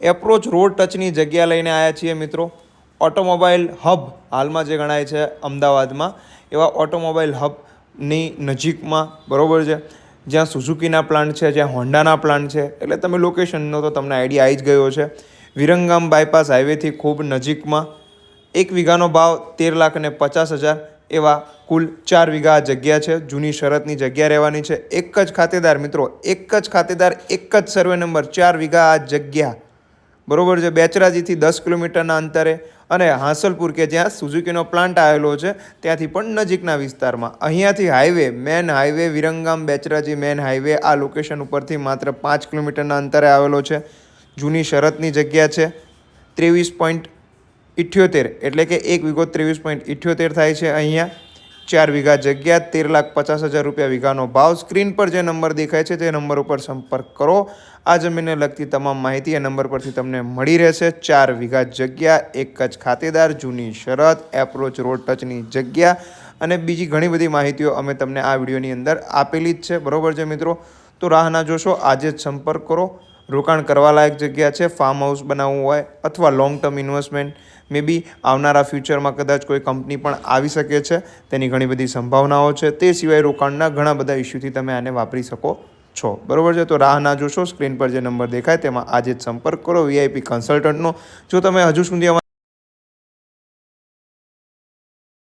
Approach road ટચની જગ્યા લઈને આવ્યા છીએ મિત્રો। ઓટોમોબાઈલ હબ હાલમાં જે ગણાય છે અમદાવાદમાં, એવા ઓટોમોબાઈલ હબની નજીકમાં, બરાબર છે, જ્યાં સુઝુકીના પ્લાન્ટ છે, જ્યાં હોન્ડાના પ્લાન્ટ છે, એટલે તમે લોકેશનનો તો તમને આઈડિયા આવી જ ગયો છે। વિરંગામ બાયપાસ હાઈવેથી ખૂબ નજીકમાં 1 વીઘાનો ભાવ 13,50,000, એવા કુલ 4 વીઘા જગ્યા છે। જૂની શરતની જગ્યા રહેવાની છે। એક જ ખાતેદાર મિત્રો, એક જ ખાતેદાર, એક જ સર્વે નંબર, 4 વીઘા આ જગ્યા, બરોબર છે। બેચરાજીથી 10 કિલોમીટરના અંતરે અને હાંસલપુર કે જ્યાં સુઝુકીનો પ્લાન્ટ આવેલો છે ત્યાંથી પણ નજીકના વિસ્તારમાં। અહીંયાથી highway, main highway, Viramgam Becharaji main highway આ લોકેશન ઉપરથી માત્ર 5 કિલોમીટરના અંતરે આવેલો છે। જૂની શરતની જગ્યા છે। 23.78 એટલે કે 1 વીઘો 23.78 થાય છે। અહીંયા 4 વીઘા જગ્યા, 13,50,000 રૂપિયા વીઘાનો ભાવ। સ્ક્રીન પર જે નંબર દેખાય છે તે નંબર ઉપર સંપર્ક કરો। આ જમીનને લગતી તમામ માહિતી આ નંબર પરથી તમને મળી રહેશે। 4 વીઘા જગ્યા, એક જ ખાતેદાર, જૂની શરત, એપ્રોચ રોડ ટચની જગ્યા અને બીજી ઘણી બધી માહિતીઓ અમે તમને આ વિડીયોની અંદર આપેલી જ છે, બરોબર છે મિત્રો। તો રાહ ના જોશો, આજે જ સંપર્ક કરો। રોકાણ કરવા લાયક જગ્યા છે। ફાર્મ હાઉસ બનાવવું હોય અથવા લોંગ ટર્મ ઇન્વેસ્ટમેન્ટ, મે બી આવનારા ફ્યુચરમાં કદાચ કોઈ કંપની પણ આવી શકે છે, તેની ઘણી બધી સંભાવનાઓ છે। તે સિવાય રોકાણના ઘણા બધા ઇસ્યુથી તમે આને વાપરી શકો છો, બરોબર છે। તો રાહ ના જોશો, સ્ક્રીન પર જે નંબર દેખાય તેમાં આજે જ સંપર્ક કરો VIP કન્સલ્ટન્ટનો। જો તમે હજુ સુધી